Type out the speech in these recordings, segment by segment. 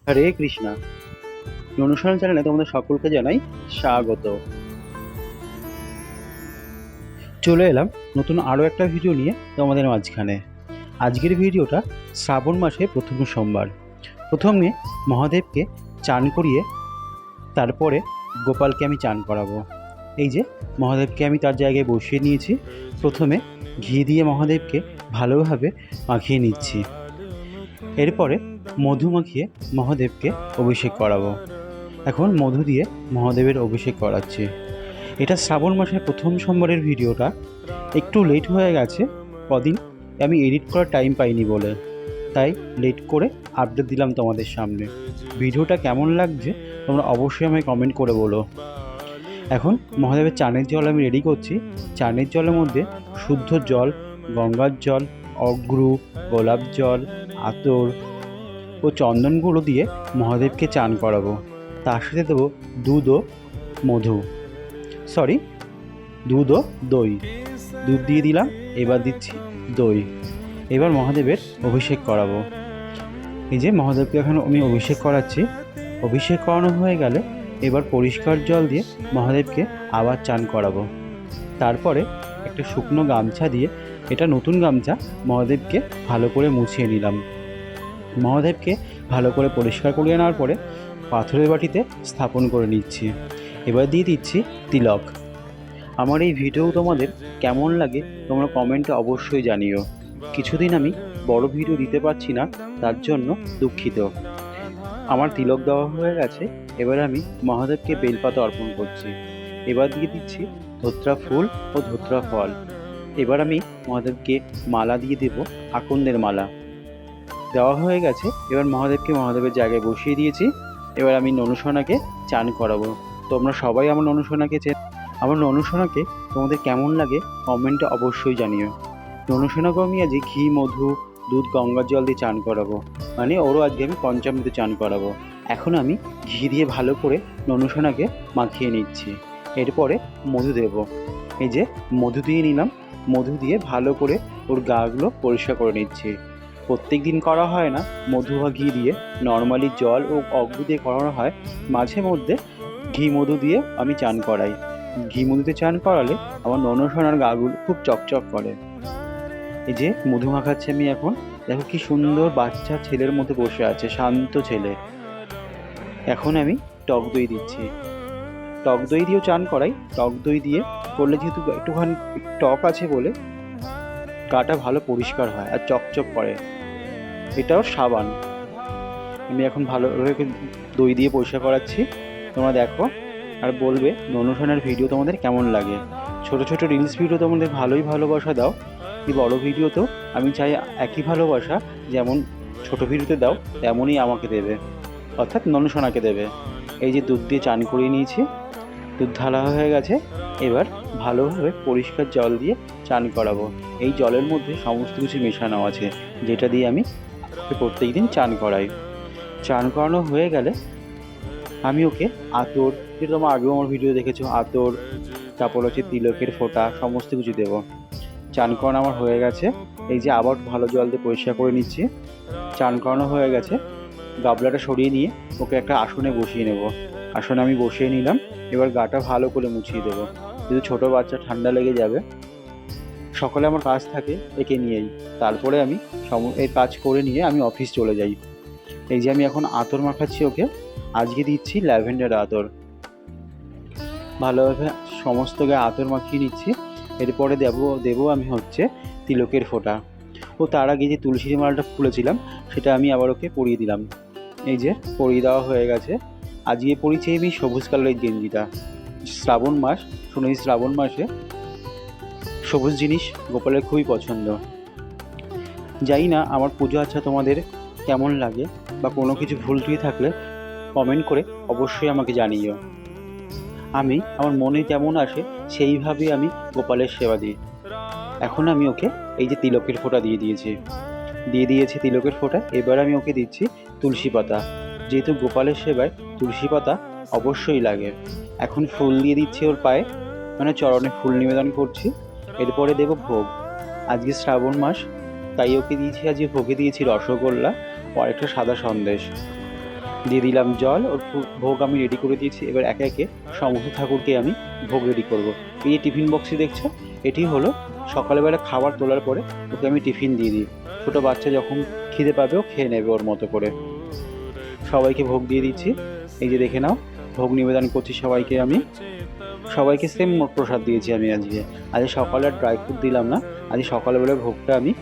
হরে কৃষ্ণা। অনুসরণ চ্যানেলে তোমাদের সকলকে জানাই স্বাগত। চলে এলাম নতুন আরও একটা ভিডিও নিয়ে তোমাদের মাঝখানে। আজকের ভিডিওটা শ্রাবণ মাসে প্রথম সোমবার। প্রথমে মহাদেবকে চান করিয়ে তারপরে গোপালকে আমি চান করাবো। এই যে মহাদেবকে আমি তার জায়গায় বসিয়ে নিয়েছি। প্রথমে ঘি দিয়ে মহাদেবকে ভালোভাবে মাখিয়ে নিচ্ছি। এরপরে মধু মাখিয়ে মহাদেবকে অভিষেক করাবো। এখন মধু দিয়ে মহাদেবের অভিষেক করাচ্ছি। এটা শ্রাবণ মাসের প্রথম সোমবারের ভিডিওটা একটু লেট হয়ে গেছে। কদিন আমি এডিট করার টাইম পাইনি বলে, তাই লেট করে আপডেট দিলাম তোমাদের সামনে। ভিডিওটা কেমন লাগছে তোমরা অবশ্যই আমায় কমেন্ট করে বলো। এখন মহাদেবের চানের জল আমি রেডি করছি। চানের জলের মধ্যে শুদ্ধ জল, গঙ্গার জল, অগ্রু, গোলাপ জল, আতর ও চন্দনগুলো দিয়ে মহাদেবকে চান করাবো। তার সাথে দেবো দুধ ও মধু, দুধ ও দই। দুধ দিয়ে দিলাম, এবার দিচ্ছি দই। এবার মহাদেবের অভিষেক করাবো। এই যে মহাদেবকে এখন আমি অভিষেক করাচ্ছি। অভিষেক করানো হয়ে গেলে এবার পরিষ্কার জল দিয়ে মহাদেবকে আবার চান করাবো। তারপরে একটা শুকনো গামছা দিয়ে, এটা নতুন গামছা, মহাদেবকে ভালো করে মুছিয়ে নিলাম। মহাদেবকে ভালো করে পরিষ্কার করিয়ে নেওয়ার পরে পাথরের বাটিতে স্থাপন করে নিচ্ছি। এবার দিয়ে দিচ্ছি তিলক। আমার এই ভিডিও তোমাদের কেমন লাগে তোমরা কমেন্টে অবশ্যই জানিও। কিছুদিন আমি বড় ভিডিও দিতে পারছি না, তার জন্য দুঃখিত। আমার তিলক দেওয়া হয়ে গেছে। এবার আমি মহাদেবকে বেলপাতা অর্পণ করছি। এবার দিয়ে দিচ্ছি ধোত্রা ফুল ও ধোত্রা ফল। এবার আমি মহাদেবকে মালা দিয়ে দেব, আকন্দের মালা দেওয়া হয়ে গেছে। এবার মহাদেবকে মহাদেবের জায়গায় বসিয়ে দিয়েছি। এবার আমি ননুসোনাকে চান করাবো। তোমরা সবাই আমার ননুসোনাকে আমার ননুসোনাকে তোমাদের কেমন লাগে কমেন্টে অবশ্যই জানিও। ননুসোনাকে আমি আজকে ঘি, মধু, দুধ, গঙ্গার জল দিয়ে চান করাবো, মানে ওরও আজকে আমি পঞ্চামৃতে চান করাবো। এখন আমি ঘি দিয়ে ভালো করে ননুসোনাকে মাখিয়ে নিচ্ছি। এরপরে মধু দেব। এই যে মধু দিয়ে নিলাম। মধু দিয়ে ভালো করে ওর গাগুলো পরিষ্কার করে নিচ্ছি। প্রত্যেক দিন করা হয় না মধু বা ঘি দিয়ে, নর্মালি জল ও অগ্নি দিয়ে করানো হয়। মাঝে মধ্যে ঘি মধু দিয়ে আমি চান করাই। ঘি মধুতে চান করালে আমার ননসোনার গাগুলো খুব চকচক করে। এই যে মধু মাখাচ্ছি আমি এখন। দেখো কি সুন্দর বাচ্চা ছেলের মতো বসে আছে, শান্ত ছেলে। এখন আমি টক দই দিচ্ছি। টক দই দিয়েও চান করাই। টক দই দিয়ে করলে যেহেতু একটুখানি টক আছে বলে গাটা ভালো পরিষ্কার হয় আর চকচক করে। এটাও সাবান। আমি এখন ভালোভাবে দই দিয়ে পরিষ্কার করাচ্ছি। তোমরা দেখো আর বলবে ননুসোনার ভিডিও তোমাদের কেমন লাগে। ছোট ছোট রিলস ভিডিও তোমাদের ভালোই ভালোবাসা দাও। এই বড় ভিডিওতেও আমি চাই একই ভালোবাসা, যেমন ছোট ভিডিওতে দাও তেমনই আমাকে দেবে, অর্থাৎ ননুসোনাকে দেবে। এই যে দুধ দিয়ে চান করিয়ে নিয়েছি, দুধ ঢালা হয়ে গেছে। এবার ভালোভাবে পরিষ্কার জল দিয়ে চান করাবো। এই জলের মধ্যে সমস্ত কিছু মেশানো আছে, যেটা দিয়ে আমি প্রত্যেক দিন চান করাই। চান করানো হয়ে গেলে আমি ওকে আতর, যেটা তোমার আগেও আমার ভিডিও দেখেছো, আতর, তারপর হচ্ছে তিলকের ফোঁটা, সমস্ত কিছু দেবো। চান করানো আমার হয়ে গেছে। এই যে আবার ভালো জল দিয়ে পরিষ্কার করে নিচ্ছি। চান করানো হয়ে গেছে। গাবলাটা সরিয়ে নিয়ে ওকে একটা আসনে বসিয়ে নেব। আসনে আমি বসিয়ে নিলাম। এবার গাটা ভালো করে মুছিয়ে দেবো, যদি ছোটো বাচ্চা ঠান্ডা লেগে যাবে। সকালে আমার কাজ থাকে একে নিয়েই। তারপরে আমি এই কাজ করে নিয়ে আমি অফিস চলে যাই। এই যে আমি এখন আতর মাখাচ্ছি ওকে। আজকে দিচ্ছি ল্যাভেন্ডার আতর। ভালোভাবে সমস্ত গায়ে আতর মাখিয়ে নিচ্ছি। এরপরে দেবো আমি হচ্ছে তিলকের ফোঁটা। ও তার আগে যে তুলসীর মালাটা খুলেছিলাম সেটা আমি আবার ওকে পরিয়ে দিলাম। এই যে পরিয়ে দেওয়া হয়ে গেছে। আজকে পরিয়েছি আমি সবুজ কালারের গেঞ্জিটা। শ্রাবণ মাস, শুনেছি শ্রাবণ মাসে সবুজ জিনিস গোপালের খুবই পছন্দ। জানি না আমার পুজো আচ্ছা তোমাদের কেমন লাগে, বা কোনো কিছু ভুল ত্রুটি থাকলে কমেন্ট করে অবশ্যই আমাকে জানিও। আমি আমার মনে যেমন আসে সেইভাবেই আমি গোপালের সেবা দিই। এখন আমি ওকে এই যে তিলকের ফোঁটা দিয়ে দিয়েছি তিলকের ফোঁটা। এবার আমি ওকে দিচ্ছি তুলসী পাতা, যেহেতু গোপালের সেবায় তুলসী পাতা অবশ্যই লাগে। এখন ফুল দিয়ে দিচ্ছি ওর পায়ে, মানে চরণে ফুল নিবেদন করছি। এরপরে দেব ভোগ। আজকে শ্রাবণ মাস, তাই ওকে দিয়েছি, আজকে ভোগে দিয়েছি রসগোল্লা ও আরেকটা সাদা সন্দেশ। দিয়ে দিলাম জল। ওর ভোগ আমি রেডি করে দিয়েছি। এবার একে একে সমস্ত ঠাকুরকে আমি ভোগ রেডি করব। এই যে টিফিন বক্সটি দেখছো, এটি হলো সকালবেলা খাবার তোলার পরে ওকে আমি টিফিন দিয়ে দিই। ছোটো বাচ্চা যখন খিদে পাবে ও খেয়ে নেবে ওর মতো করে। সবাইকে ভোগ দিয়ে দিচ্ছি। এই যে দেখে নাও, ভোগ নিবেদন করছি সবাইকে আমি। সবাইকে সেম প্রসাদ দিয়েছি আমি আজকে। আজ সকালে আর ড্রাই ফ্রুট দিলাম না, আজ সকালবেলা ভোগটা আমি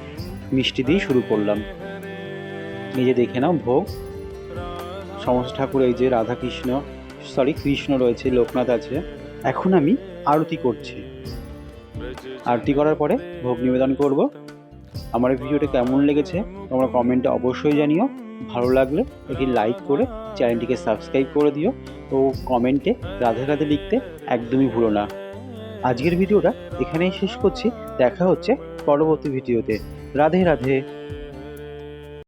মিষ্টি দিয়ে শুরু করলাম। এই যে দেখে নাও ভোগ সমস্ত ঠাকুর। এই যে কৃষ্ণ রয়েছে, লোকনাথ আছে। এখন আমি আরতি করছি। আরতি করার পরে ভোগ নিবেদন করব। আমার এই ভিডিওটা কেমন লেগেছে তোমরা কমেন্টে অবশ্যই জানিও। ভালো লাগলে একটি লাইক করে চ্যানেলটিকে সাবস্ক্রাইব করে দিও। তো কমেন্টে রাধে রাধে লিখতে একদমই ভুলো না। আজকের ভিডিওটা এখানেই শেষ করছি। দেখা হচ্ছে পরবর্তী ভিডিওতে। রাধে রাধে।